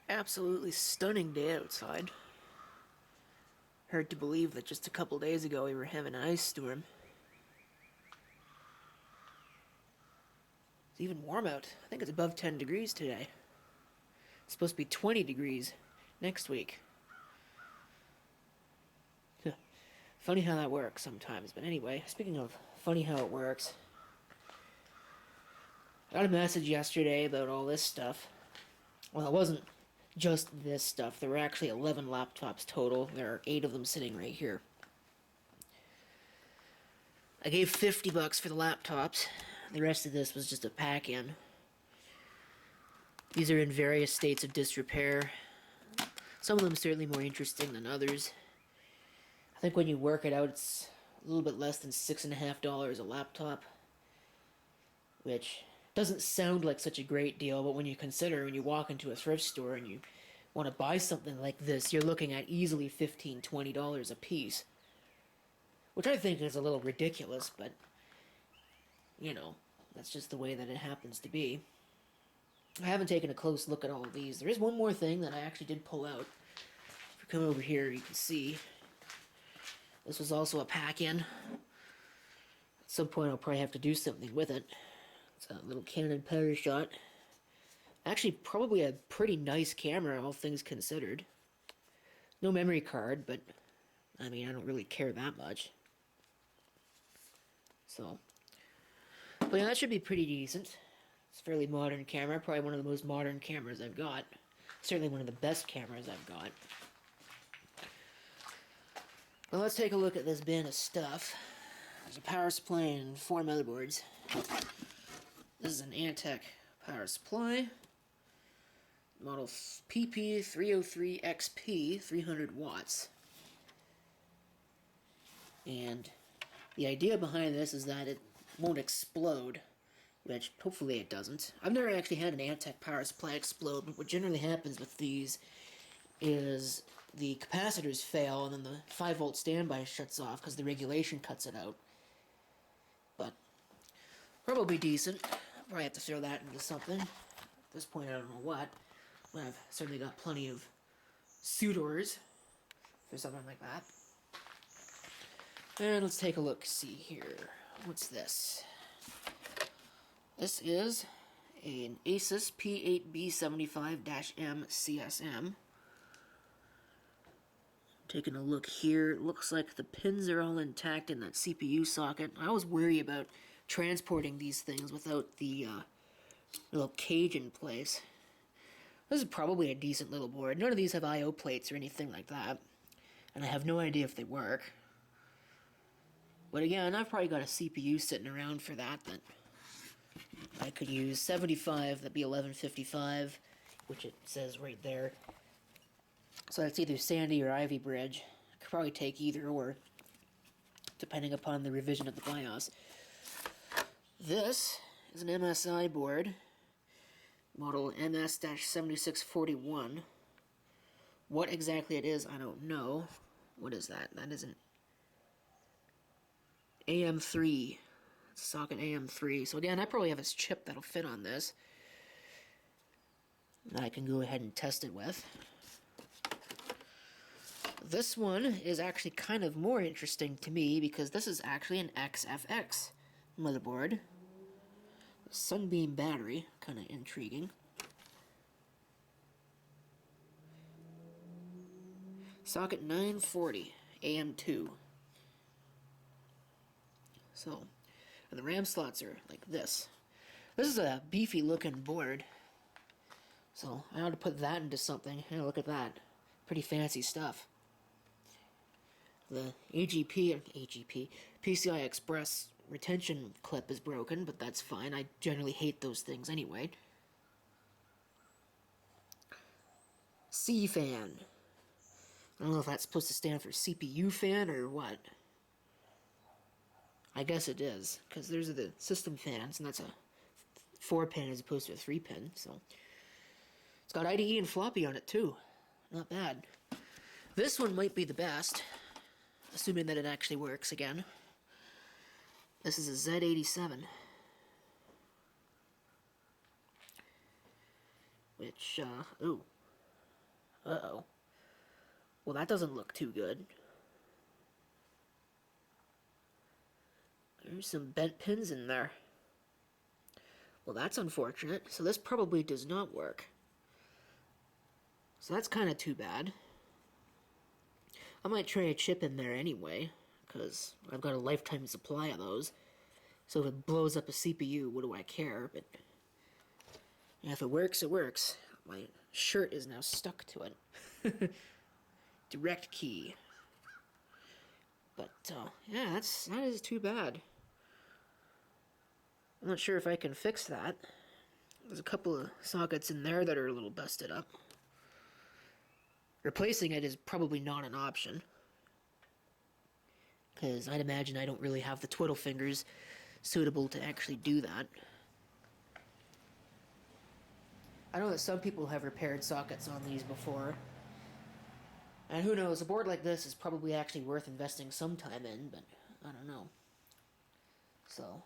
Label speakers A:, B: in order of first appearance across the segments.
A: Absolutely stunning day outside. Hard to believe that just a couple days ago we were having an ice storm. It's even warm out. I think it's above 10 degrees today. It's supposed to be 20 degrees next week. Funny how that works sometimes. But anyway, speaking of funny how it works, I got a message yesterday about all this stuff. Well, it wasn't just this stuff. There were actually 11 laptops total. There are 8 of them sitting right here. I gave $50 for the laptops. The rest of this was just a pack-in. These are in various states of disrepair. Some of them certainly more interesting than others. I think when you work it out, it's a little bit less than $6.50 a laptop, which doesn't sound like such a great deal, but when you consider when you walk into a thrift store and you want to buy something like this, you're looking at easily $15, $20 a piece, which I think is a little ridiculous, but, you know, that's just the way that it happens to be. I haven't taken a close look at all of these. There is one more thing that I actually did pull out. If you come over here, you can see this was also a pack-in. At some point, I'll probably have to do something with it. It's a little Canon power shot. Actually, probably a pretty nice camera, all things considered. No memory card, but, I mean, I don't really care that much. So, but yeah, that should be pretty decent. It's a fairly modern camera, probably one of the most modern cameras I've got. Certainly one of the best cameras I've got. Well, let's take a look at this bin of stuff. There's a power supply and 4 motherboards. This is an Antec power supply. Model PP303XP, 300 watts. And the idea behind this is that it won't explode, which hopefully it doesn't. I've never actually had an Antec power supply explode, but what generally happens with these is the capacitors fail and then the 5-volt standby shuts off because the regulation cuts it out. But probably decent. Probably have to throw that into something. At this point, I don't know what. But I've certainly got plenty of suitors for something like that. And let's take a look, see here. What's this? This is an Asus P8B75-M CSM. Taking a look here, it looks like the pins are all intact in that CPU socket. I always worry about transporting these things without the little cage in place. This is probably a decent little board. None of these have I/O plates or anything like that, and I have no idea if they work. But again, I've probably got a CPU sitting around for that I could use. 75, that'd be 1155, which it says right there. So that's either Sandy or Ivy Bridge. I could probably take either or, depending upon the revision of the BIOS. This is an MSI board, model MS-7641. What exactly it is, I don't know. What is that? That is an AM3. Socket AM3. So again, I probably have a chip that'll fit on this that I can go ahead and test it with. This one is actually kind of more interesting to me because this is actually an XFX motherboard. Sunbeam battery, kind of intriguing. Socket 940, AM2. So, and the RAM slots are like this. This is a beefy looking board. So, I ought to put that into something. Hey, look at that. Pretty fancy stuff. The PCI Express retention clip is broken, but that's fine. I generally hate those things anyway. C-fan. I don't know if that's supposed to stand for CPU fan or what. I guess it is, because there's the system fans, and that's a 4-pin as opposed to a 3-pin, so. It's got IDE and floppy on it, too. Not bad. This one might be the best, assuming that it actually works again. This is a Z87. Which, ooh. Uh-oh. Well, that doesn't look too good. There's some bent pins in there. Well, that's unfortunate. So this probably does not work. So that's kind of too bad. I might try a chip in there anyway, because I've got a lifetime supply of those. So if it blows up a CPU, what do I care? But if it works, it works. My shirt is now stuck to it. Direct key. But, yeah, that is too bad. I'm not sure if I can fix that. There's a couple of sockets in there that are a little busted up. Replacing it is probably not an option, because I'd imagine I don't really have the twiddle fingers suitable to actually do that. I know that some people have repaired sockets on these before, and who knows, a board like this is probably actually worth investing some time in, but I don't know. So,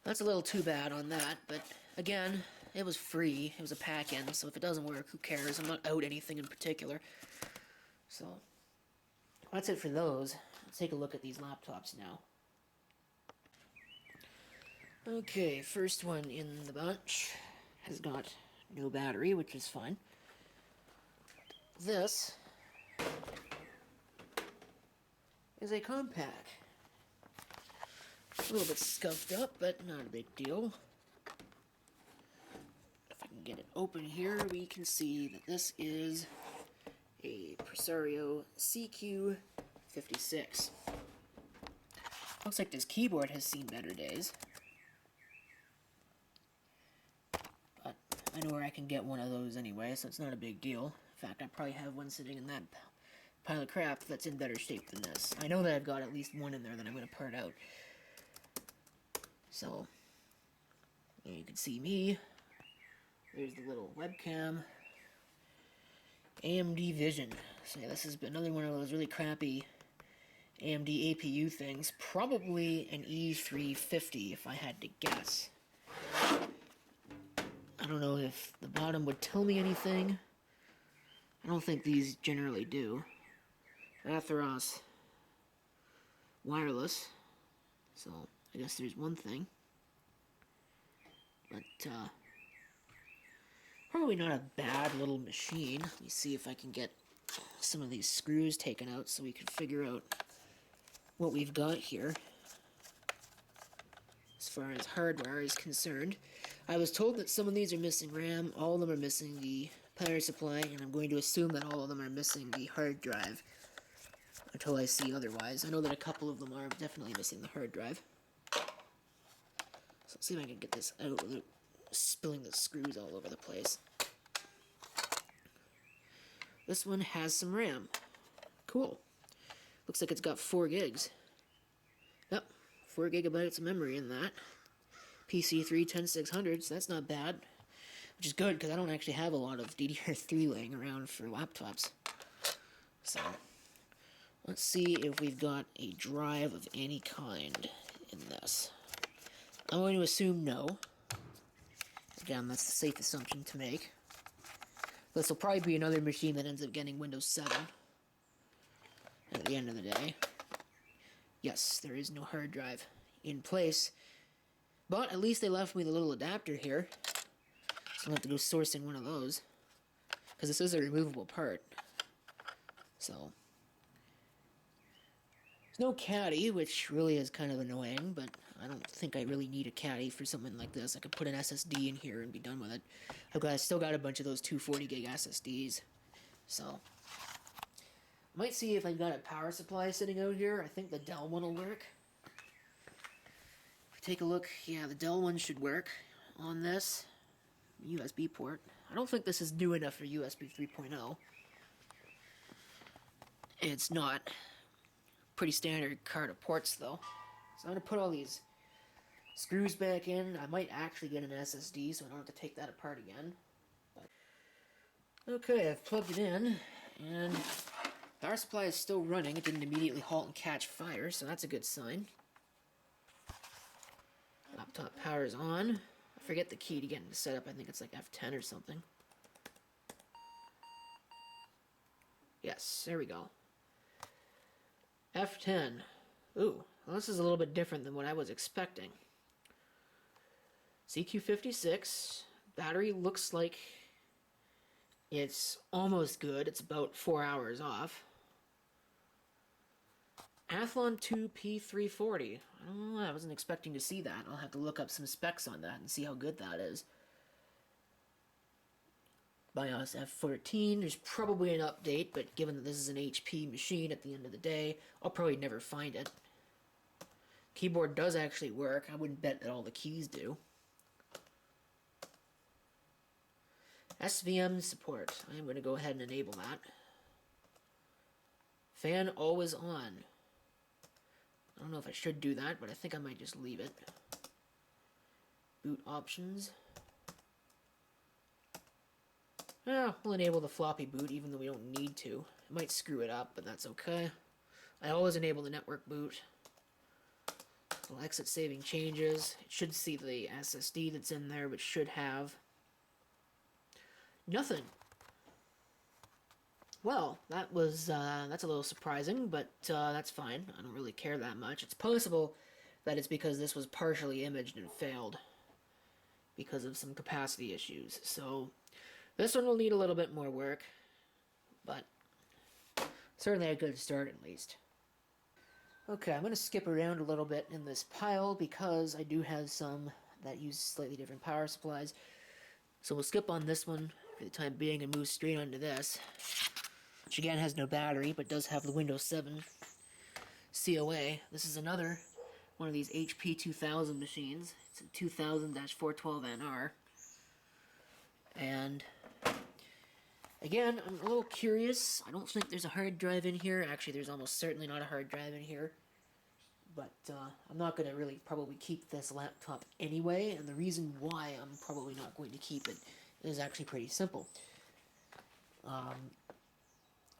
A: that's a little too bad on that, but again, it was free. It was a pack-in, so if it doesn't work, who cares? I'm not out anything in particular. So, that's it for those. Let's take a look at these laptops now. Okay, first one in the bunch has got no battery, which is fine. This is a compact. A little bit scuffed up, but not a big deal. If I can get it open here, we can see that this is a Presario CQ56. Looks like this keyboard has seen better days. But I know where I can get one of those anyway, so it's not a big deal. In fact, I probably have one sitting in that pile of crap that's in better shape than this. I know that I've got at least one in there that I'm going to part out. So, you can see me. There's the little webcam. AMD Vision. So yeah, this is another one of those really crappy AMD APU things. Probably an E350 if I had to guess. I don't know if the bottom would tell me anything. I don't think these generally do. Atheros wireless. So I guess there's one thing. But probably not a bad little machine. Let me see if I can get some of these screws taken out so we can figure out what we've got here as far as hardware is concerned. I was told that some of these are missing RAM, all of them are missing the power supply, and I'm going to assume that all of them are missing the hard drive until I see otherwise. I know that a couple of them are definitely missing the hard drive. So let's see if I can get this out without spilling the screws all over the place. This one has some RAM. Cool. Looks like it's got 4 gigs. Yep, 4 gigabytes of memory in that. PC3 10600, so that's not bad. Which is good, because I don't actually have a lot of DDR3 laying around for laptops. So, let's see if we've got a drive of any kind in this. I'm going to assume no. Again, that's the safe assumption to make. This will probably be another machine that ends up getting Windows 7 at the end of the day. Yes, there is no hard drive in place. But at least they left me the little adapter here. So I'll have to go sourcing one of those. Because this is a removable part. So. There's no caddy, which really is kind of annoying, but I don't think I really need a caddy for something like this. I could put an SSD in here and be done with it. I still got a bunch of those 240 gig SSDs. So. Might see if I've got a power supply sitting out here. I think the Dell one will work. If you take a look, yeah, the Dell one should work on this USB port. I don't think this is new enough for USB 3.0. It's not. Pretty standard card of ports though. So I'm going to put all these screws back in. I might actually get an SSD so I don't have to take that apart again. But okay, I've plugged it in, and power supply is still running. It didn't immediately halt and catch fire, so that's a good sign. Laptop power is on. I forget the key to get into setup. I think it's like F10 or something. Yes, there we go. F10. Ooh, well, this is a little bit different than what I was expecting. CQ56. Battery looks like it's almost good. It's about 4 hours off. Athlon 2 P340. I don't know, I wasn't expecting to see that. I'll have to look up some specs on that and see how good that is. BIOS F14. There's probably an update, but given that this is an HP machine at the end of the day, I'll probably never find it. Keyboard does actually work. I wouldn't bet that all the keys do. SVM support. I'm going to go ahead and enable that. Fan always on. I don't know if I should do that, but I think I might just leave it. Boot options. Yeah, we'll enable the floppy boot even though we don't need to. It might screw it up, but that's okay. I always enable the network boot. We'll exit saving changes. It should see the SSD that's in there, but should have nothing. Well, that was that's a little surprising, but that's fine. I don't really care that much. It's possible that it's because this was partially imaged and failed because of some capacity issues. So this one will need a little bit more work, but certainly a good start at least. Okay, I'm going to skip around a little bit in this pile because I do have some that use slightly different power supplies. So we'll skip on this one for the time being and move straight onto this, which again has no battery but does have the Windows 7 COA. This is another one of these HP 2000 machines. It's a 2000-412NR. And again, I'm a little curious. I don't think there's a hard drive in here. Actually, there's almost certainly not a hard drive in here. But I'm not going to really probably keep this laptop anyway. And the reason why I'm probably not going to keep it is actually pretty simple. I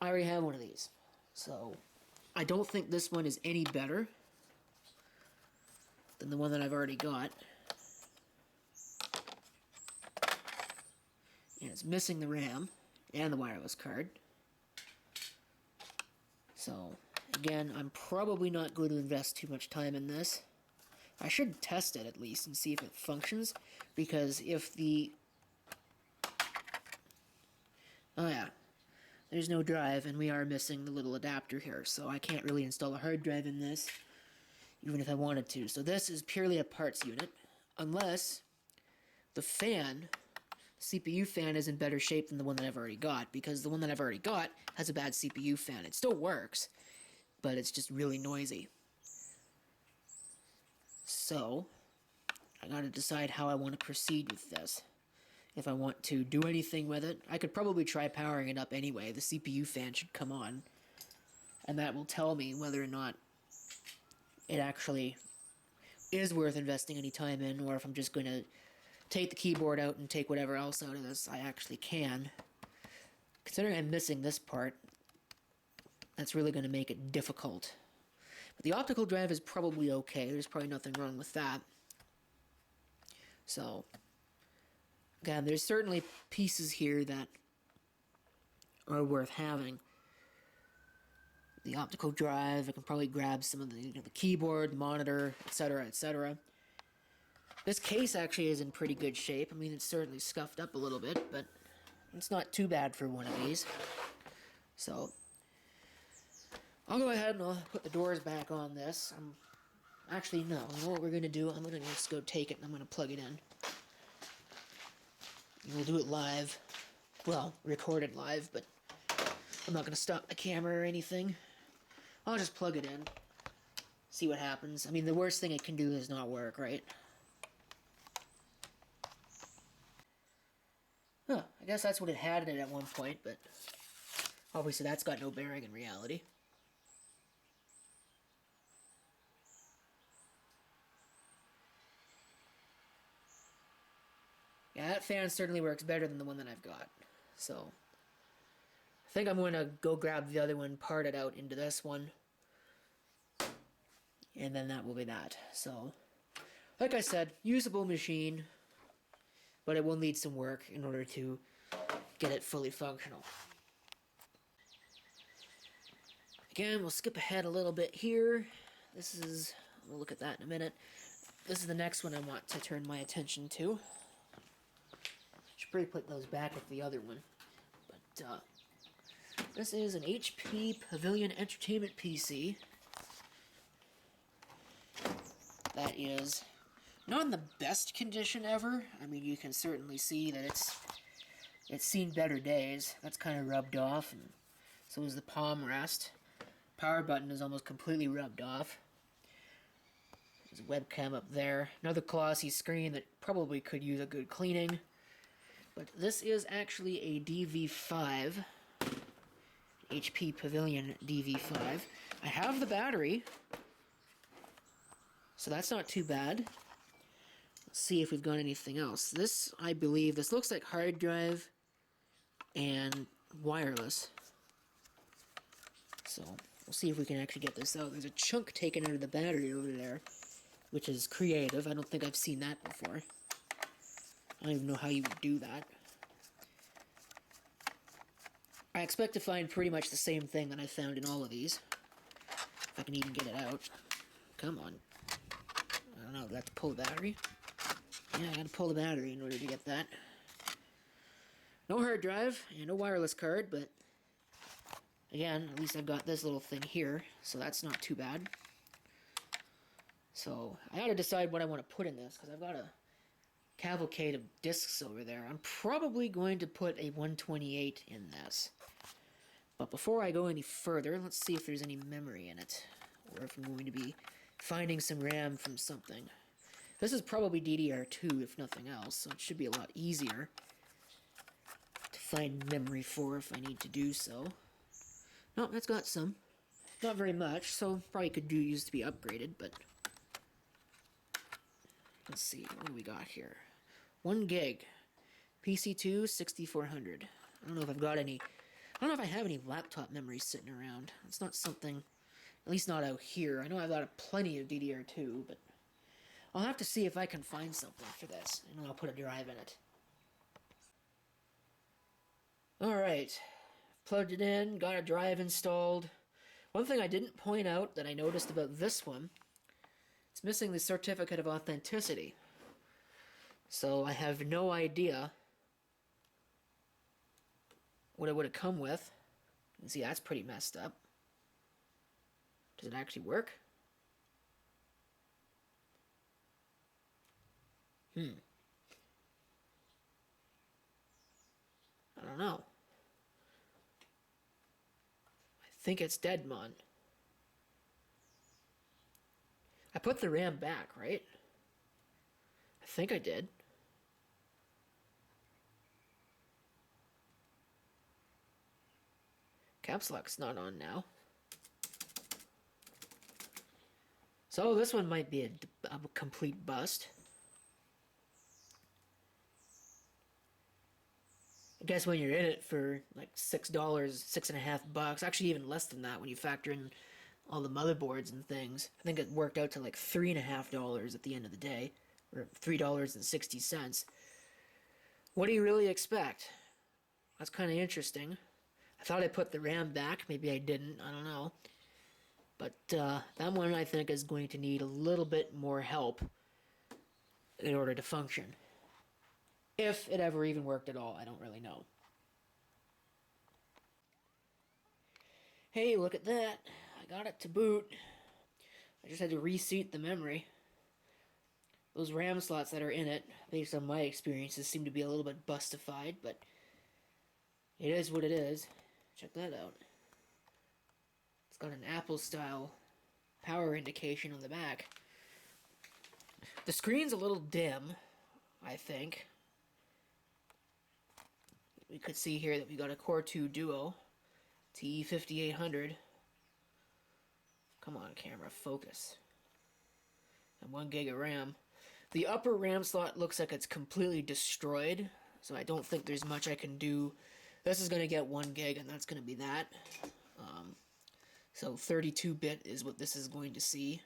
A: already have one of these. So I don't think this one is any better than the one that I've already got. And it's missing the RAM and the wireless card. So, again, I'm probably not going to invest too much time in this. I should test it at least and see if it functions, because if the... Oh yeah, there's no drive, and we are missing the little adapter here, so I can't really install a hard drive in this, even if I wanted to. So this is purely a parts unit, unless the fan... CPU fan is in better shape than the one that I've already got, because the one that I've already got has a bad CPU fan. It still works, but it's just really noisy. So, I gotta decide how I want to proceed with this. If I want to do anything with it, I could probably try powering it up anyway. The CPU fan should come on, and that will tell me whether or not it actually is worth investing any time in, or if I'm just going to take the keyboard out and take whatever else out of this I actually can. Considering I'm missing this part, that's really going to make it difficult. But the optical drive is probably okay. There's probably nothing wrong with that. So, again, there's certainly pieces here that are worth having. The optical drive, I can probably grab some of the, the keyboard, monitor, etc., etc. This case actually is in pretty good shape. I mean, it's certainly scuffed up a little bit, but it's not too bad for one of these. So, I'll go ahead and I'll put the doors back on this. Actually, no. You know what we're going to do? I'm going to just go take it and I'm going to plug it in. And we'll do it live. Well, recorded live, but I'm not going to stop the camera or anything. I'll just plug it in. See what happens. I mean, the worst thing it can do is not work, right? Huh, I guess that's what it had in it at one point, but obviously that's got no bearing in reality. Yeah, that fan certainly works better than the one that I've got. So, I think I'm going to go grab the other one, part it out into this one, and then that will be that. So, like I said, usable machine, but it will need some work in order to get it fully functional. Again, we'll skip ahead a little bit here. We'll look at that in a minute. This is the next one I want to turn my attention to. Should probably put those back with the other one. But, this is an HP Pavilion Entertainment PC. That is not in the best condition ever. I mean, you can certainly see that it's seen better days. That's kind of rubbed off, and so is the palm rest. Power button is almost completely rubbed off. There's a webcam up there. Another glossy screen that probably could use a good cleaning. But this is actually a DV5. HP Pavilion DV5. I have the battery, so that's not too bad. Let's see if we've got anything else. This, I believe, this looks like hard drive and wireless. So, we'll see if we can actually get this out. There's a chunk taken out of the battery over there, which is creative. I don't think I've seen that before. I don't even know how you would do that. I expect to find pretty much the same thing that I found in all of these. If I can even get it out. Come on. I don't know, do I have to pull the battery? Yeah, I gotta pull the battery in order to get that. No hard drive, and no wireless card, but again, at least I've got this little thing here, so that's not too bad. So, I gotta decide what I want to put in this, because I've got a cavalcade of discs over there. I'm probably going to put a 128 in this. But before I go any further, let's see if there's any memory in it, or if I'm going to be finding some RAM from something. This is probably DDR2, if nothing else, so it should be a lot easier to find memory for if I need to do so. No, that's got some. Not very much, so probably could use to be upgraded, but let's see, what do we got here? 1 gig. PC2, 6400. I don't know if I've got any... I don't know if I have any laptop memory sitting around. It's not something... At least not out here. I know I've got plenty of DDR2, but... I'll have to see if I can find something for this, and I'll put a drive in it. Alright. Plugged it in, got a drive installed. One thing I didn't point out that I noticed about this one, it's missing the certificate of authenticity. So I have no idea what it would have come with. You can see that's pretty messed up. Does it actually work? I don't know. I think it's Deadmon. I put the RAM back, right? I think I did. Caps lock's not on now. So this one might be a complete bust. I guess when you're in it for like $6, $6.50, actually even less than that when you factor in all the motherboards and things. I think it worked out to like $3.50 at the end of the day, or $3.60. What do you really expect? That's kind of interesting. I thought I put the RAM back, maybe I didn't, I don't know. But that one I think is going to need a little bit more help in order to function. If it ever even worked at all, I don't really know. Hey, look at that. I got it to boot. I just had to reseat the memory. Those RAM slots that are in it, based on my experiences, seem to be a little bit bustified, but it is what it is. Check that out. It's got an Apple-style power indication on the back. The screen's a little dim, I think. We could see here that we got a Core 2 Duo TE5800. Come on, camera, focus. And 1 gig of RAM. The upper RAM slot looks like it's completely destroyed, so I don't think there's much I can do. This is going to get 1 gig, and that's going to be that. So 32-bit is what this is going to see.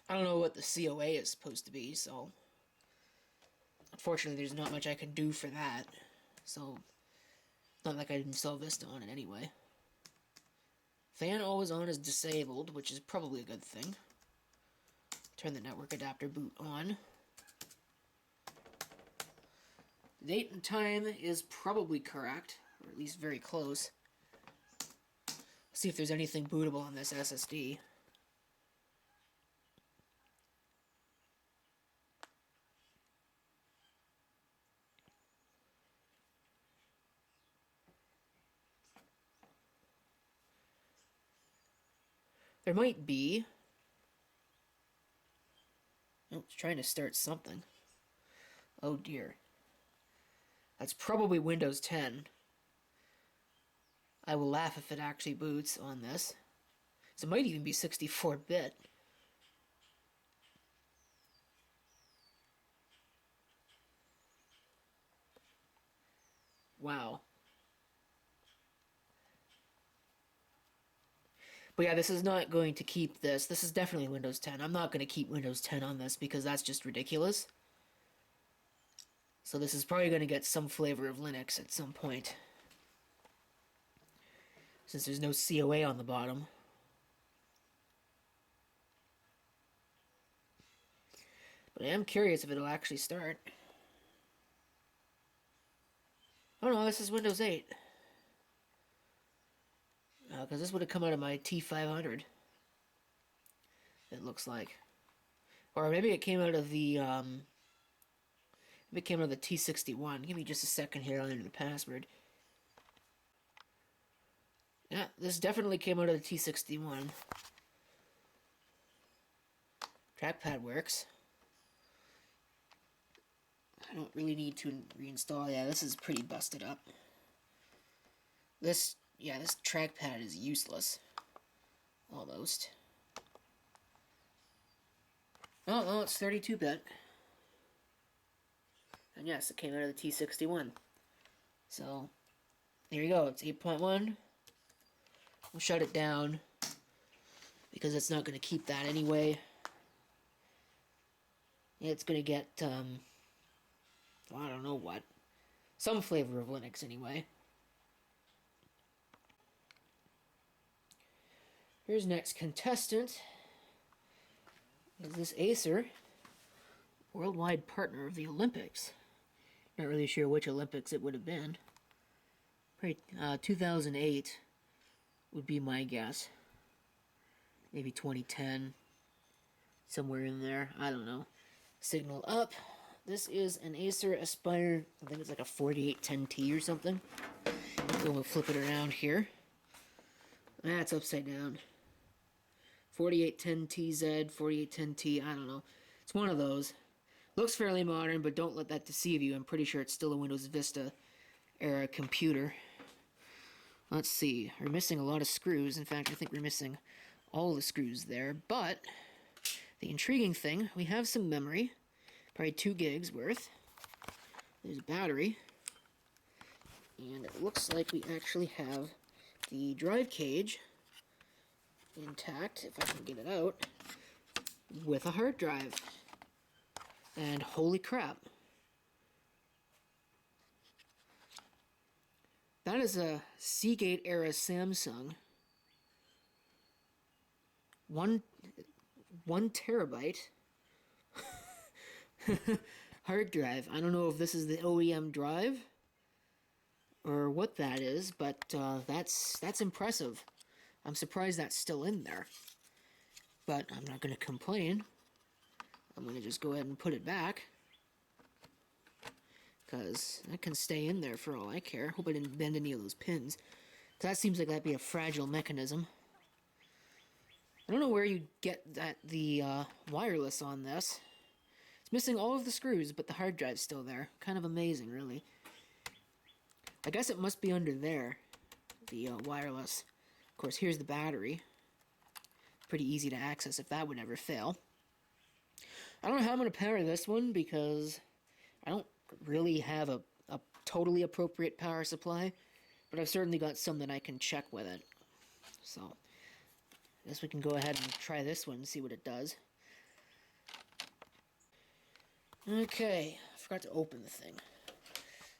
A: I don't know what the COA is supposed to be, so unfortunately there's not much I can do for that. So not like I didn't install Vista on it anyway. Fan always on is disabled, which is probably a good thing. Turn the network adapter boot on. The date and time is probably correct, or at least very close. Let's see if there's anything bootable on this SSD. There might be. Oh, it's trying to start something. Oh dear. That's probably Windows 10. I will laugh if it actually boots on this. So it might even be 64-bit. Wow. But yeah, this is not going to keep this. This is definitely Windows 10. I'm not going to keep Windows 10 on this because that's just ridiculous. So this is probably going to get some flavor of Linux at some point. Since there's no COA on the bottom. But I am curious if it'll actually start. Oh no, this is Windows 8. Because this would have come out of my T500. It looks like. Or maybe it came out of the, maybe it came out of the T61. Give me just a second here, I'll enter the password. Yeah, this definitely came out of the T61. Trackpad works. I don't really need to reinstall. Yeah, this is pretty busted up. This trackpad is useless. Almost. Oh, it's 32-bit. And yes, it came out of the T61. So, there you go. It's 8.1. We'll shut it down because it's not going to keep that anyway. It's going to get, I don't know what. Some flavor of Linux anyway. Here's next contestant. Is this Acer, worldwide partner of the Olympics. Not really sure which Olympics it would have been. Probably 2008 would be my guess. Maybe 2010. Somewhere in there. I don't know. Signal up. This is an Acer Aspire. I think it's like a 4810T or something. So we'll flip it around here. That's upside down. 4810TZ, 4810T, I don't know. It's one of those. Looks fairly modern, but don't let that deceive you. I'm pretty sure it's still a Windows Vista era computer. Let's see. We're missing a lot of screws. In fact, I think we're missing all the screws there. But the intriguing thing, we have some memory. Probably 2 gigs worth. There's a battery. And it looks like we actually have the drive cage intact, if I can get it out, with a hard drive. And holy crap. That is a Seagate era Samsung. One terabyte hard drive. I don't know if this is the OEM drive or what that is, but that's impressive. I'm surprised that's still in there. But I'm not going to complain. I'm going to just go ahead and put it back. Because that can stay in there for all I care. Hope I didn't bend any of those pins. Because that seems like that'd be a fragile mechanism. I don't know where you get the wireless on this. It's missing all of the screws, but the hard drive's still there. Kind of amazing, really. I guess it must be under there, the wireless. Of course, here's the battery. Pretty easy to access if that would ever fail. I don't know how I'm going to power this one because I don't really have a totally appropriate power supply, but I've certainly got some that I can check with it. So, I guess we can go ahead and try this one and see what it does. Okay, I forgot to open the thing.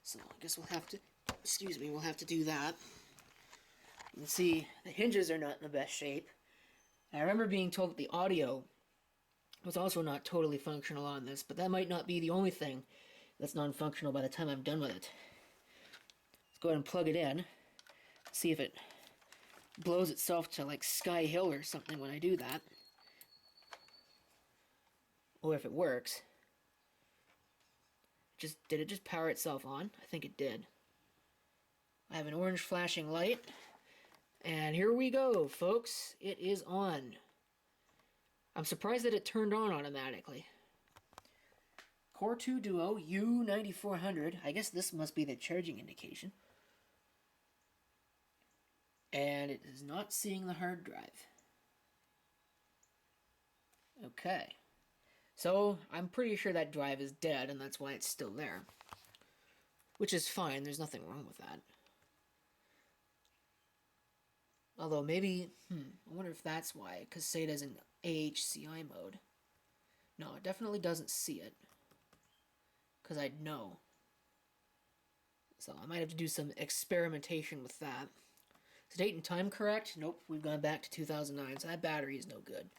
A: So, I guess we'll have to, we'll have to do that. You can see the hinges are not in the best shape. And I remember being told that the audio was also not totally functional on this, but that might not be the only thing that's non-functional by the time I'm done with it. Let's go ahead and plug it in, see if it blows itself to like Sky Hill or something when I do that. Or if it works. Did it just power itself on? I think it did. I have an orange flashing light. And here we go, folks. It is on. I'm surprised that it turned on automatically. Core 2 Duo U9400. I guess this must be the charging indication. And it is not seeing the hard drive. Okay. So, I'm pretty sure that drive is dead, and that's why it's still there. Which is fine, there's nothing wrong with that. Although, maybe, I wonder if that's why, because SATA's in AHCI mode. No, it definitely doesn't see it. Because I'd know. So, I might have to do some experimentation with that. Is date and time correct? Nope, we've gone back to 2009, so that battery is no good.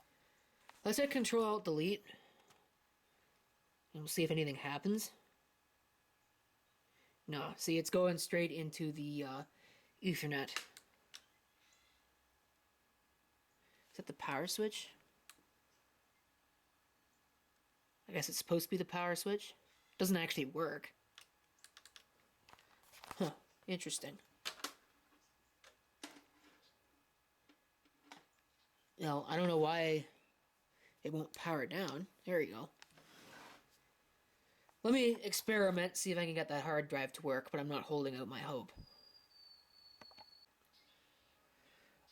A: Let's hit Control-Alt-Delete. And we'll see if anything happens. No, see, it's going straight into the Ethernet. Is that the power switch? I guess it's supposed to be the power switch. It doesn't actually work. Huh, interesting. Now, I don't know why it won't power down. There you go. Let me experiment, see if I can get that hard drive to work, but I'm not holding out my hope.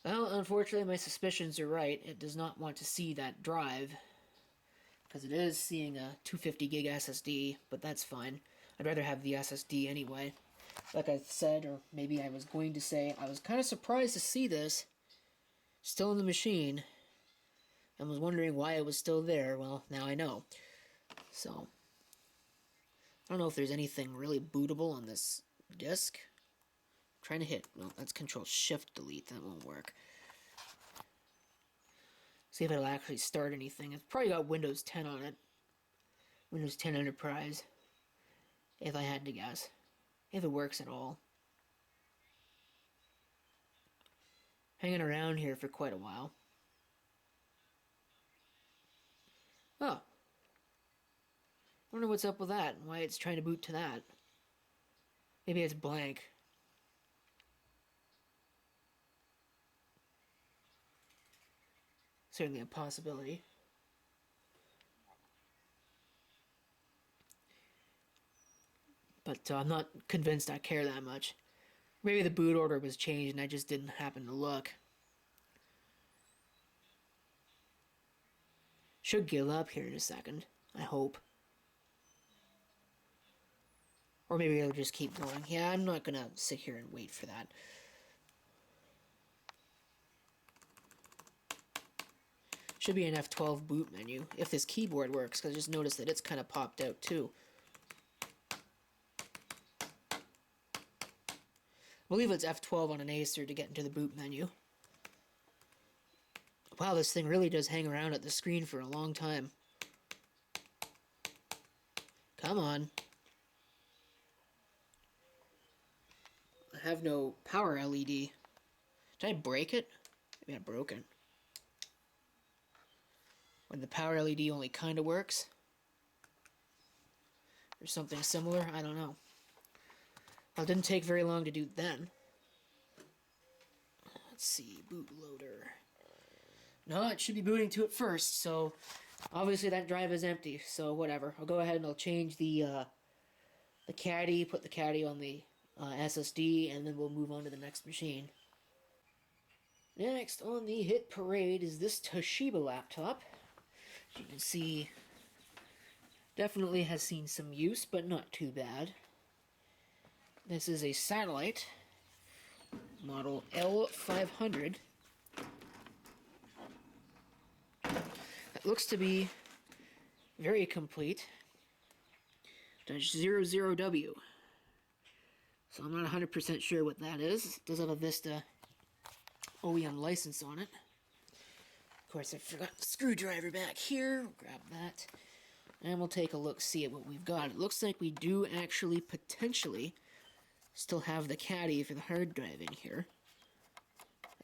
A: Well, unfortunately, my suspicions are right. It does not want to see that drive, because it is seeing a 250 gig SSD, but that's fine. I'd rather have the SSD anyway. Like I said, or maybe I was going to say, I was kind of surprised to see this still in the machine, and was wondering why it was still there. Well, now I know. So, I don't know if there's anything really bootable on this disk. I'm trying to hit, well, that's Control-Shift-Delete, that won't work. See if it'll actually start anything. It's probably got Windows 10 on it. Windows 10 Enterprise, if I had to guess. If it works at all. Hanging around here for quite a while. Oh. I wonder what's up with that, and why it's trying to boot to that. Maybe it's blank. Certainly a possibility. But I'm not convinced I care that much. Maybe the boot order was changed and I just didn't happen to look. Should give up here in a second, I hope. Or maybe it'll just keep going. Yeah, I'm not gonna sit here and wait for that. Should be an F12 boot menu, if this keyboard works, because I just noticed that it's kind of popped out too. I believe it's F12 on an Acer to get into the boot menu. Wow, this thing really does hang around at the screen for a long time. Come on. I have no power LED. Did I break it? Maybe I broke it. When the power LED only kind of works. Or something similar, I don't know. Well, it didn't take very long to do then. Let's see, bootloader. No, it should be booting to it first, so obviously that drive is empty, so whatever. I'll go ahead and I'll change the caddy, put the caddy on the SSD, and then we'll move on to the next machine. Next on the hit parade is this Toshiba laptop. As you can see, definitely has seen some use, but not too bad. This is a satellite, model L500. It looks to be very complete. -00W. So I'm not 100% sure what that is. It does have a Vista OEM license on it. Of course, I forgot the screwdriver back here. We'll grab that. And we'll take a look, see at what we've got. It looks like we do actually potentially still have the caddy for the hard drive in here.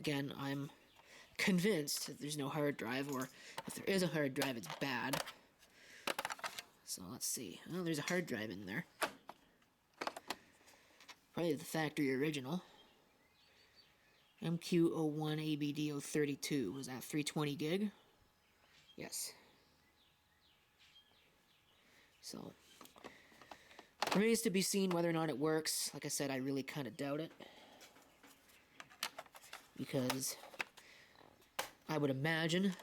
A: Again, I'm convinced that there's no hard drive, or if there is a hard drive, it's bad. So let's see. Oh, there's a hard drive in there. Probably the factory original. MQ01ABD032. Was that 320 gig? Yes. So, remains to be seen whether or not it works. Like I said, I really kind of doubt it. Because I would imagine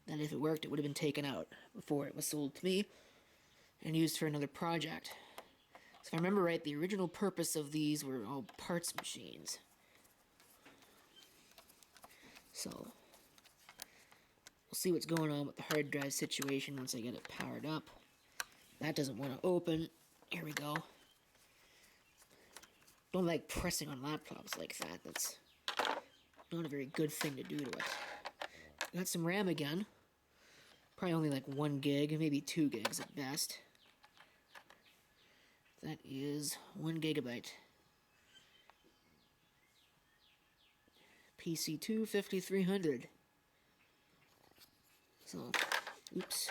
A: that if it worked, it would have been taken out before it was sold to me and used for another project. So if I remember right, the original purpose of these were all parts machines. So, we'll see what's going on with the hard drive situation once I get it powered up. That doesn't want to open. Here we go. Don't like pressing on laptops like that. That's not a very good thing to do to it. Got some RAM again. Probably only like 1 gig, maybe 2 gigs at best. That is 1 gigabyte. PC2 5300. So, oops.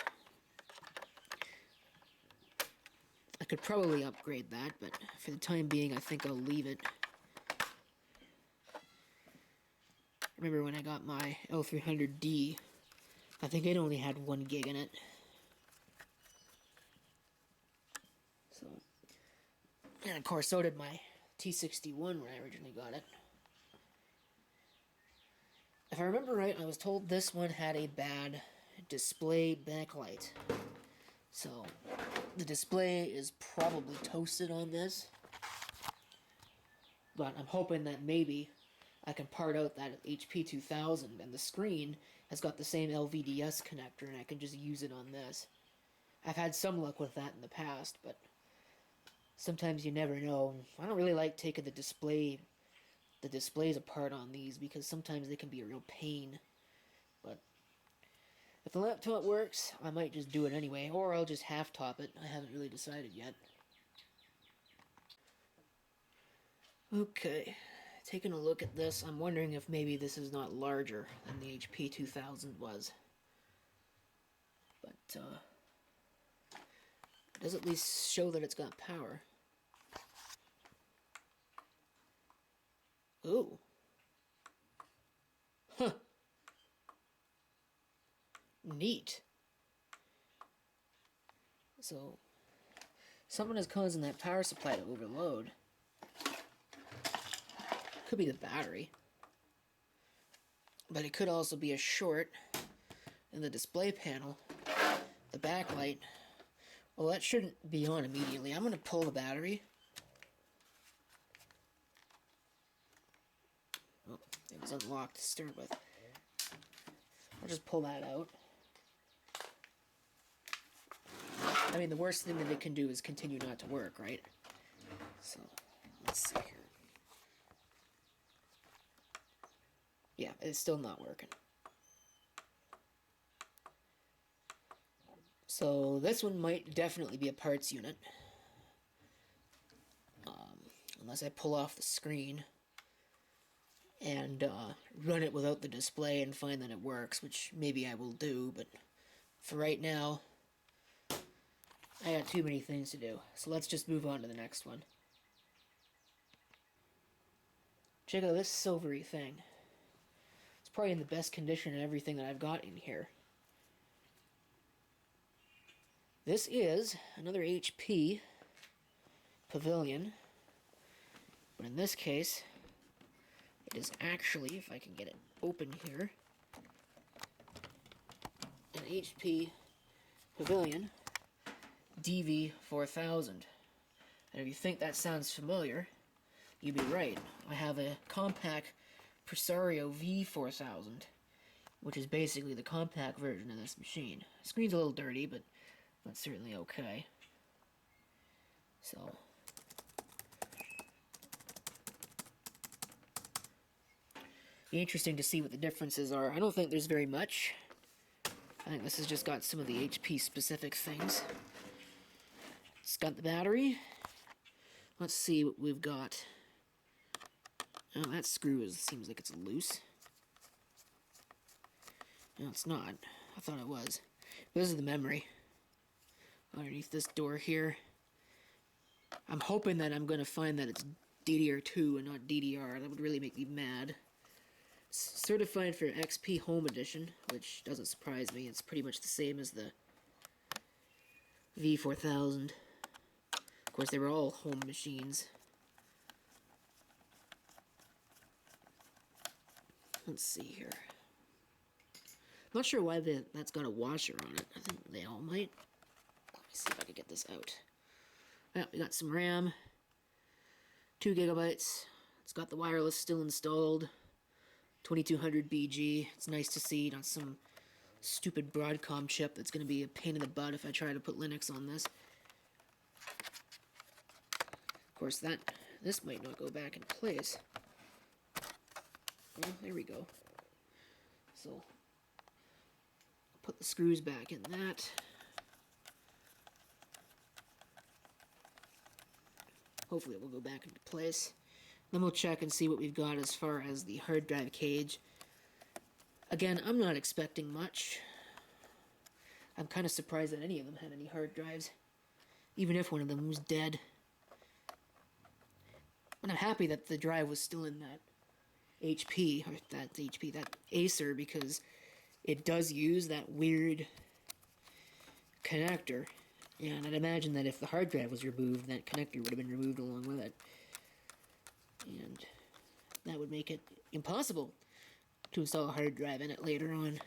A: I could probably upgrade that, but for the time being, I think I'll leave it. I remember when I got my L300D, I think it only had 1 gig in it. So, and of course, so did my T61 when I originally got it. If I remember right, I was told this one had a bad display backlight. So, the display is probably toasted on this. But I'm hoping that maybe I can part out that HP 2000 and the screen has got the same LVDS connector and I can just use it on this. I've had some luck with that in the past, but sometimes you never know. I don't really like taking the displays apart on these because sometimes they can be a real pain. But if the laptop works, I might just do it anyway, or I'll just half-top it. I haven't really decided yet. Okay, taking a look at this, I'm wondering if maybe this is not larger than the HP 2000 was. But, it does at least show that it's got power. Ooh. Huh. Neat. So, something is causing that power supply to overload. Could be the battery. But it could also be a short in the display panel. The backlight. Well, that shouldn't be on immediately. I'm going to pull the battery. Oh, it was unlocked to start with. I'll just pull that out. I mean, the worst thing that it can do is continue not to work, right? So, let's see here. Yeah, it's still not working. So, this one might definitely be a parts unit. Unless I pull off the screen and run it without the display and find that it works, which maybe I will do, but for right now, I got too many things to do. So let's just move on to the next one. Check out this silvery thing. It's probably in the best condition and everything that I've got in here. This is another HP Pavilion, but in this case, it is actually, if I can get it open here, an HP Pavilion DV4000. And if you think that sounds familiar, you'd be right. I have a compact Presario V4000, which is basically the compact version of this machine. The screen's a little dirty, but that's certainly okay. So, Be interesting to see what the differences are. I don't think there's very much. I think this has just got some of the HP specific things. It's got the battery. Let's see what we've got. Oh, that screw seems like it's loose. No, it's not. I thought it was. This is the memory. Underneath this door here. I'm hoping that I'm going to find that it's DDR2 and not DDR. That would really make me mad. It's certified for XP Home Edition, which doesn't surprise me. It's pretty much the same as the V4000. Of course, they were all home machines. Let's see here. I'm not sure why that's got a washer on it. I think they all might. Let me see if I can get this out. Yeah, we got some RAM. 2 gigabytes. It's got the wireless still installed. 2200 BG. It's nice to see, not some stupid Broadcom chip that's going to be a pain in the butt if I try to put Linux on this. Of course, this might not go back in place. Oh, there we go. So, put the screws back in that. Hopefully it will go back into place. Then we'll check and see what we've got as far as the hard drive cage. Again, I'm not expecting much. I'm kind of surprised that any of them had any hard drives, even if one of them was dead. But I'm happy that the drive was still in that that Acer, because it does use that weird connector. And I'd imagine that if the hard drive was removed, that connector would have been removed along with it. And that would make it impossible to install a hard drive in it later on.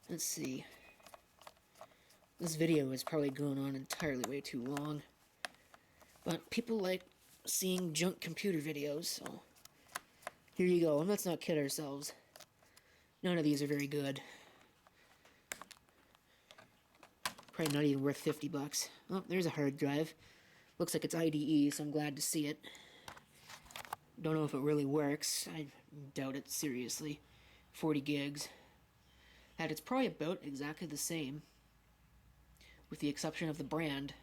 A: Let's see. This video is probably going on entirely way too long. But people like seeing junk computer videos, so here you go. And let's not kid ourselves. None of these are very good. Probably not even worth 50 bucks. Oh, there's a hard drive. Looks like it's IDE, so I'm glad to see it. Don't know if it really works. I doubt it, seriously. 40 gigs. And it's probably about exactly the same, with the exception of the brand,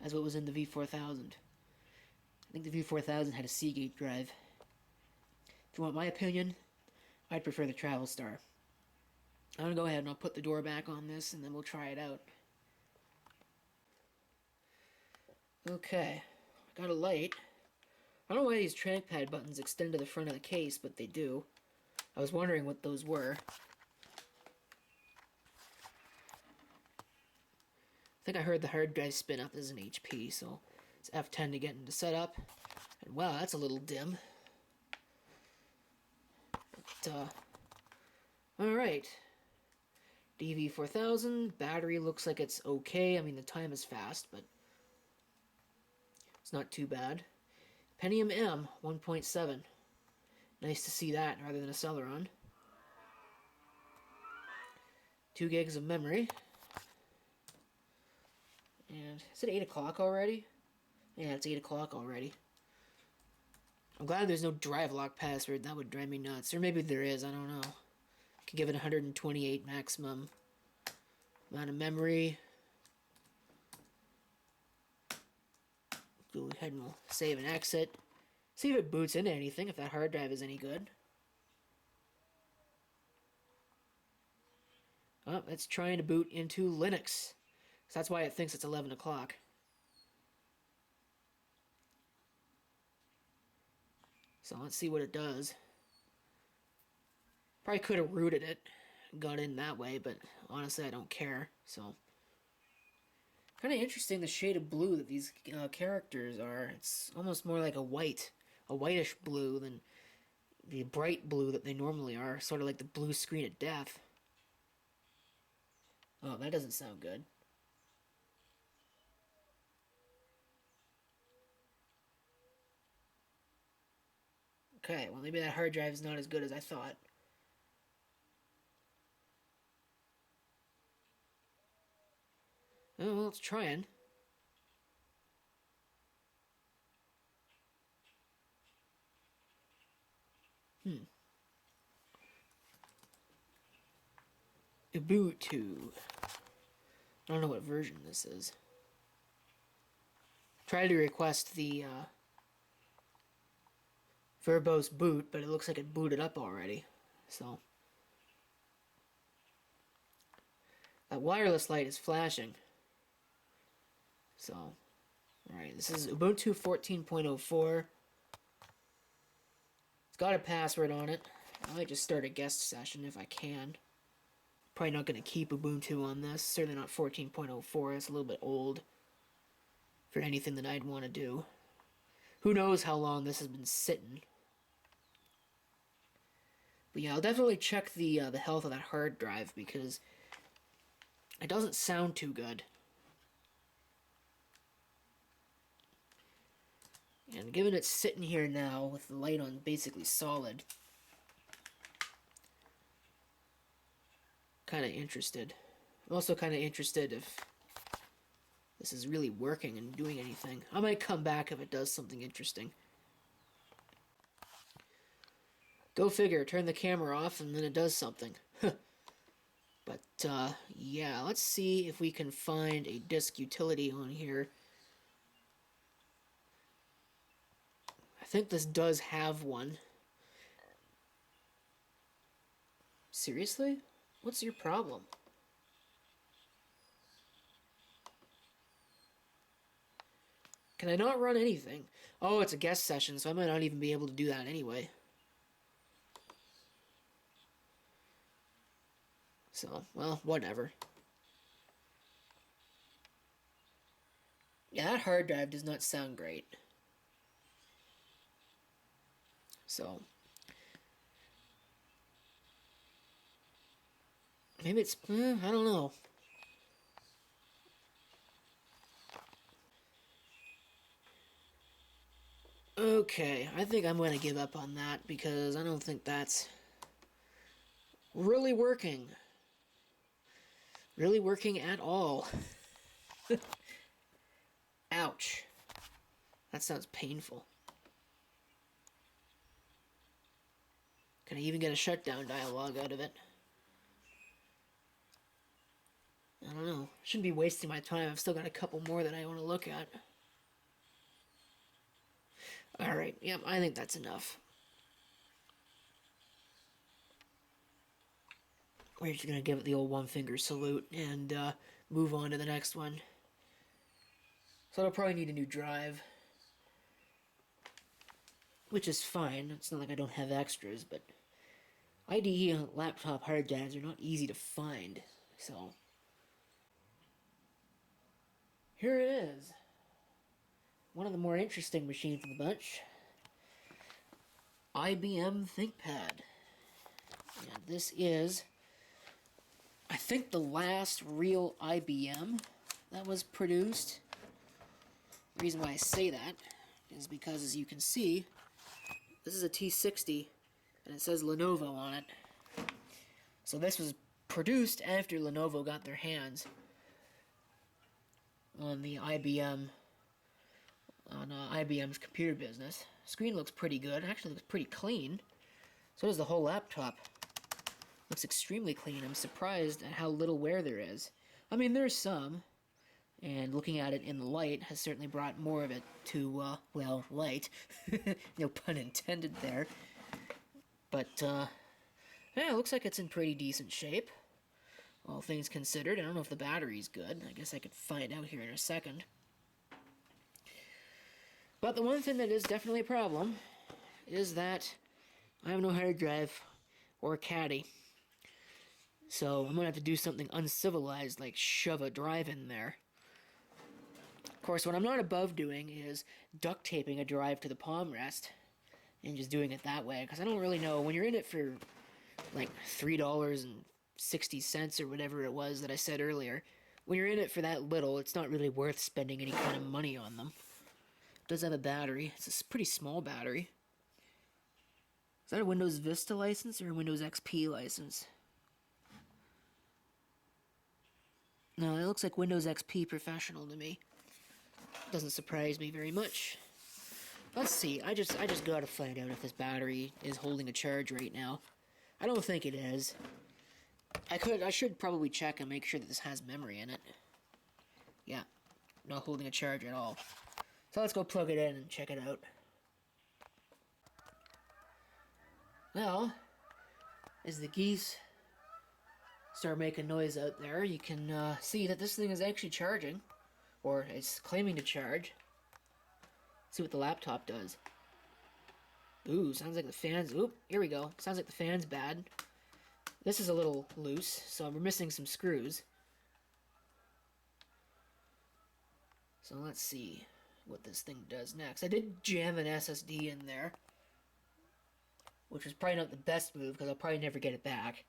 A: as what was in the V4000. I think the V4000 had a Seagate drive. If you want my opinion, I'd prefer the Travel Star. I'm going to go ahead and I'll put the door back on this, and then we'll try it out. Okay, I got a light. I don't know why these trackpad buttons extend to the front of the case, but they do. I was wondering what those were. I think I heard the hard drive spin up as an HP, so it's F10 to get into setup. And wow, that's a little dim. But, alright. DV4000, battery looks like it's okay. I mean, the time is fast, but it's not too bad. Pentium M 1.7. Nice to see that rather than a Celeron. 2 gigs of memory. And is it 8 o'clock already? Yeah, it's 8 o'clock already. I'm glad there's no drive lock password. That would drive me nuts. Or maybe there is, I don't know. I could give it 128 maximum amount of memory. Go ahead and we'll save and exit. See if it boots into anything, if that hard drive is any good. Oh, it's trying to boot into Linux. So that's why it thinks it's 11 o'clock. So let's see what it does. Probably could have rooted it, got in that way, but honestly I don't care, so. Kind of interesting the shade of blue that these characters are. It's almost more like a whitish blue than the bright blue that they normally are. Sort of like the blue screen of death. Oh, that doesn't sound good. Okay, well maybe that hard drive is not as good as I thought. Oh, well, it's trying. Ubuntu. I don't know what version this is. Tried to request the verbose boot, but it looks like it booted up already. So that wireless light is flashing. So, alright, this is Ubuntu 14.04. It's got a password on it. I might just start a guest session if I can. Probably not going to keep Ubuntu on this. Certainly not 14.04. It's a little bit old for anything that I'd want to do. Who knows how long this has been sitting. But yeah, I'll definitely check the health of that hard drive because it doesn't sound too good. And given it's sitting here now with the light on basically solid, kind of interested. I'm also kind of interested if this is really working and doing anything. I might come back if it does something interesting. Go figure, turn the camera off and then it does something. But, yeah, let's see if we can find a disk utility on here. I think this does have one. Seriously? What's your problem? Can I not run anything? Oh, it's a guest session, so I might not even be able to do that anyway. So, well, whatever. Yeah, that hard drive does not sound great. So, maybe it's, I don't know. Okay, I think I'm going to give up on that because I don't think that's really working. Really working at all. Ouch. That sounds painful. Can I even get a shutdown dialogue out of it? I don't know. Shouldn't be wasting my time. I've still got a couple more that I want to look at. Alright, yep, I think that's enough. We're just going to give it the old one-finger salute and move on to the next one. So I'll probably need a new drive. Which is fine. It's not like I don't have extras, but IDE laptop hard drives are not easy to find. So here it is. One of the more interesting machines in the bunch. IBM ThinkPad. And this is, I think, the last real IBM that was produced. The reason why I say that is because, as you can see, this is a T60 and it says Lenovo on it. So this was produced after Lenovo got their hands on the IBM, on IBM's computer business. Screen looks pretty good. It actually looks pretty clean. So does the whole laptop. Looks extremely clean. I'm surprised at how little wear there is. I mean, there's some, and looking at it in the light has certainly brought more of it to, well, light. No pun intended there. But, yeah, it looks like it's in pretty decent shape. All things considered. I don't know if the battery's good. I guess I could find out here in a second. But the one thing that is definitely a problem is that I have no hard drive or caddy. So I'm going to have to do something uncivilized like shove a drive in there. Of course, what I'm not above doing is duct taping a drive to the palm rest and just doing it that way, because I don't really know, when you're in it for like $3.60 or whatever it was that I said earlier, when you're in it for that little, it's not really worth spending any kind of money on them. It does have a battery. It's a pretty small battery. Is that a Windows Vista license or a Windows XP license? No, it looks like Windows XP Professional to me. Doesn't surprise me very much. Let's see. I just gotta find out if this battery is holding a charge right now. I don't think it is. I should probably check and make sure that this has memory in it. Yeah, not holding a charge at all. So let's go plug it in and check it out. Well, as the geese start making noise out there, you can see that this thing is actually charging, or it's claiming to charge. Let's see what the laptop does. Ooh, sounds like the fan's... Oop, here we go. Sounds like the fan's bad. This is a little loose, so we're missing some screws. So let's see what this thing does next. I did jam an SSD in there, which was probably not the best move because I'll probably never get it back.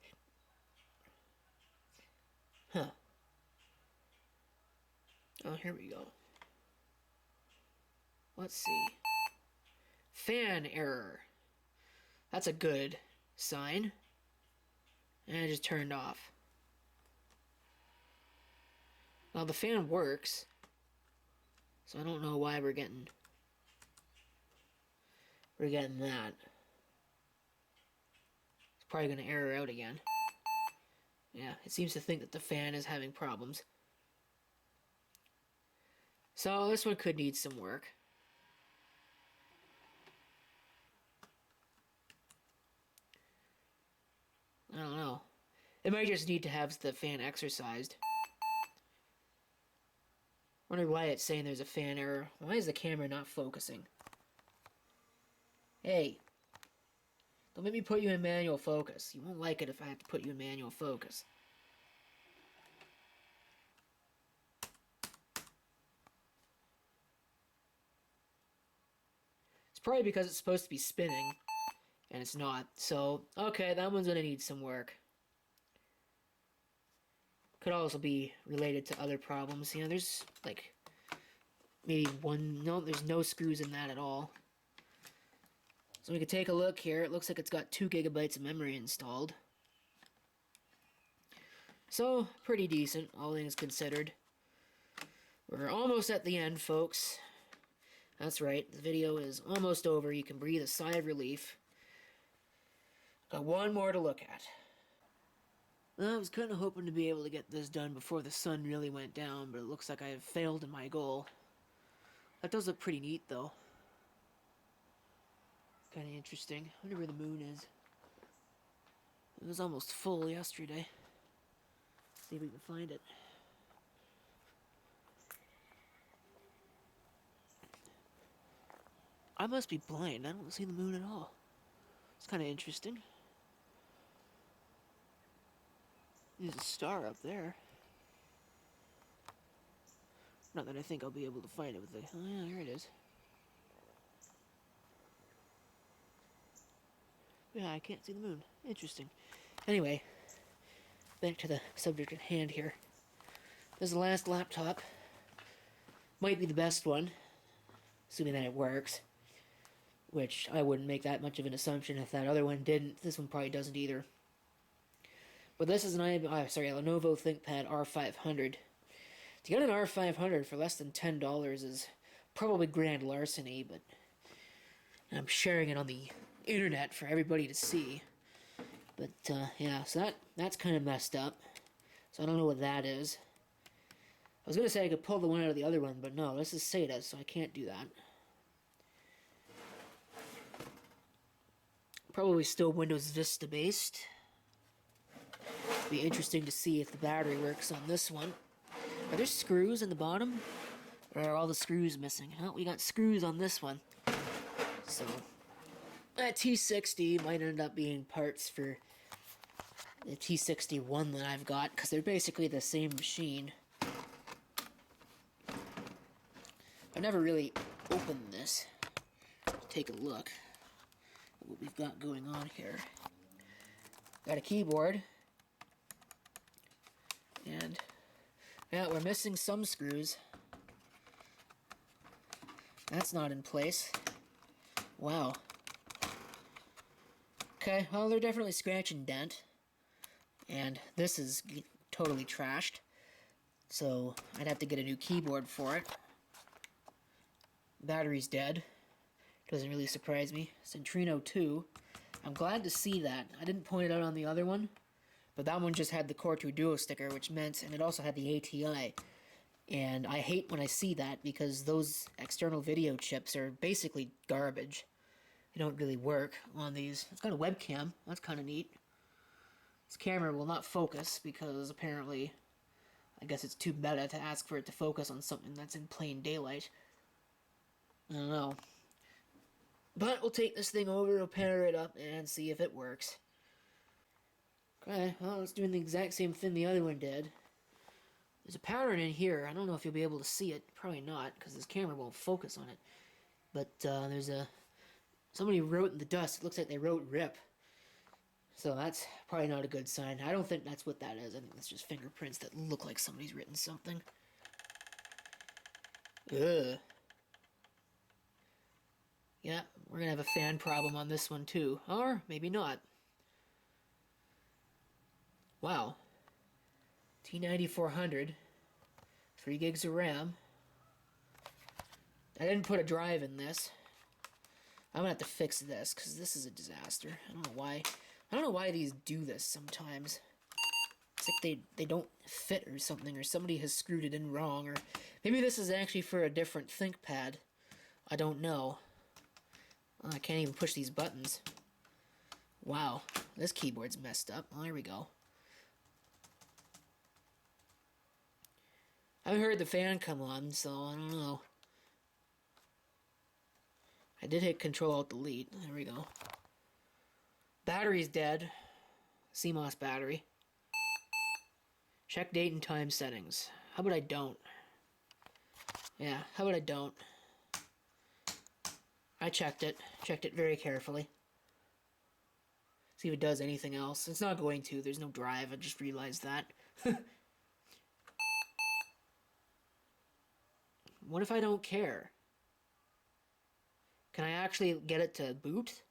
A: Huh. Oh, here we go. Let's see. Fan error. That's a good sign. And it just turned off. Now the fan works, so I don't know why we're getting that. It's probably going to error out again. Yeah, it seems to think that the fan is having problems. So this one could need some work. I don't know. It might just need to have the fan exercised. Wonder why it's saying there's a fan error. Why is the camera not focusing? Hey. Don't make me put you in manual focus. You won't like it if I have to put you in manual focus. It's probably because it's supposed to be spinning, and it's not. So, okay, that one's gonna need some work. Could also be related to other problems. You know, there's like maybe one... No, there's no screws in that at all. So we can take a look here. It looks like it's got 2 gigabytes of memory installed. So, pretty decent, all things considered. We're almost at the end, folks. That's right, the video is almost over. You can breathe a sigh of relief. Got one more to look at. Well, I was kind of hoping to be able to get this done before the sun really went down, but it looks like I have failed in my goal. That does look pretty neat, though. Kind of interesting. I wonder where the moon is. It was almost full yesterday. See if we can find it. I must be blind. I don't see the moon at all. It's kind of interesting. There's a star up there. Not that I think I'll be able to find it with the... Oh yeah, here it is. Yeah, I can't see the moon. Interesting. Anyway, back to the subject at hand here. This is the last laptop. Might be the best one, assuming that it works. Which I wouldn't make that much of an assumption if that other one didn't. This one probably doesn't either. But this is an a Lenovo ThinkPad R500. To get an R500 for less than $10 is probably grand larceny, but I'm sharing it on the internet for everybody to see. But yeah, so that's kind of messed up. So I don't know what that is. I was going to say I could pull the one out of the other one, but no, this is SATA, so I can't do that. Probably still Windows Vista based. Be interesting to see if the battery works on this one. Are there screws in the bottom? Or are all the screws missing? Oh, we got screws on this one. So, that T60 might end up being parts for the T61 that I've got, because they're basically the same machine. I've never really opened this. Take a look at what we've got going on here. Got a keyboard. And yeah, we're missing some screws. That's not in place. Wow. Okay, well, they're definitely scratch and dent. And this is totally trashed. So I'd have to get a new keyboard for it. Battery's dead. Doesn't really surprise me. Centrino 2. I'm glad to see that. I didn't point it out on the other one, But that one just had the Core 2 Duo sticker, which meant, and it also had the ATI. And I hate when I see that because those external video chips are basically garbage. They don't really work on these. It's got a webcam. That's kind of neat. This camera will not focus because apparently, I guess it's too meta to ask for it to focus on something that's in plain daylight. I don't know. But we'll take this thing over, we'll pair it up, and see if it works. Okay, well, it's doing the exact same thing the other one did. There's a pattern in here. I don't know if you'll be able to see it. Probably not, because this camera won't focus on it. But there's a... Somebody wrote in the dust. It looks like they wrote RIP. So that's probably not a good sign. I don't think that's what that is. I think that's just fingerprints that look like somebody's written something. Ugh. Yeah, we're gonna have a fan problem on this one too. Or maybe not. Wow. T9400. 3 gigs of RAM. I didn't put a drive in this. I'm gonna have to fix this, because this is a disaster. I don't know why these do this sometimes. It's like they don't fit or something, or somebody has screwed it in wrong, or maybe this is actually for a different ThinkPad. I don't know. Oh, I can't even push these buttons. Wow, this keyboard's messed up. Oh, there we go. I haven't heard the fan come on, so I don't know. I did hit Control-Alt-Delete. There we go. Battery's dead. CMOS battery. Check date and time settings. How about I don't? Yeah, how about I don't? I checked it. Checked it very carefully. See if it does anything else. It's not going to. There's no drive. I just realized that. What if I don't care? Can I actually get it to boot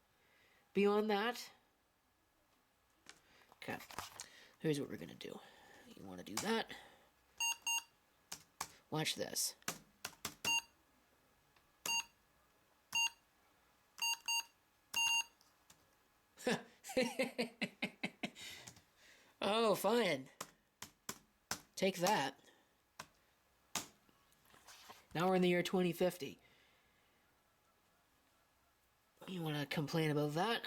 A: beyond that? Okay. Here's what we're going to do. You want to do that. Watch this. Oh, fine. Take that. Now we're in the year 2050. You want to complain about that?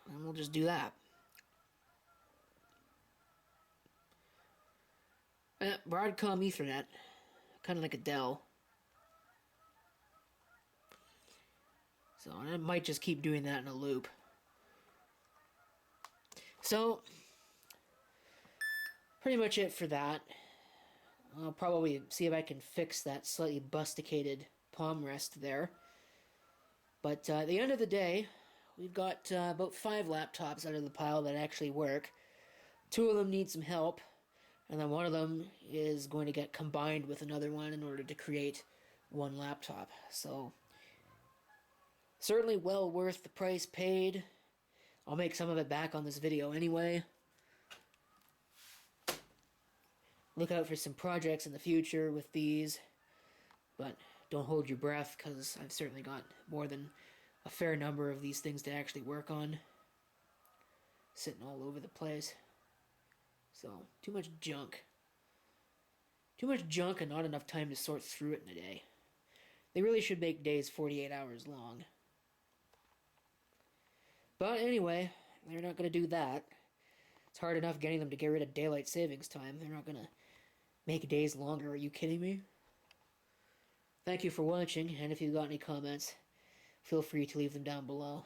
A: And we'll just do that. Broadcom Ethernet. Kind of like a Dell. So I might just keep doing that in a loop. So, pretty much it for that. I'll probably see if I can fix that slightly busticated palm rest there. But at the end of the day, we've got about 5 laptops out of the pile that actually work. 2 of them need some help, and then one of them is going to get combined with another one in order to create one laptop. So, certainly well worth the price paid. I'll make some of it back on this video anyway. Look out for some projects in the future with these, but don't hold your breath, because I've certainly got more than a fair number of these things to actually work on. Sitting all over the place. So, too much junk. Too much junk and not enough time to sort through it in a day. They really should make days 48 hours long. But anyway, they're not going to do that. It's hard enough getting them to get rid of daylight savings time. They're not going to make days longer. Are you kidding me? Thank you for watching, and if you've got any comments, feel free to leave them down below.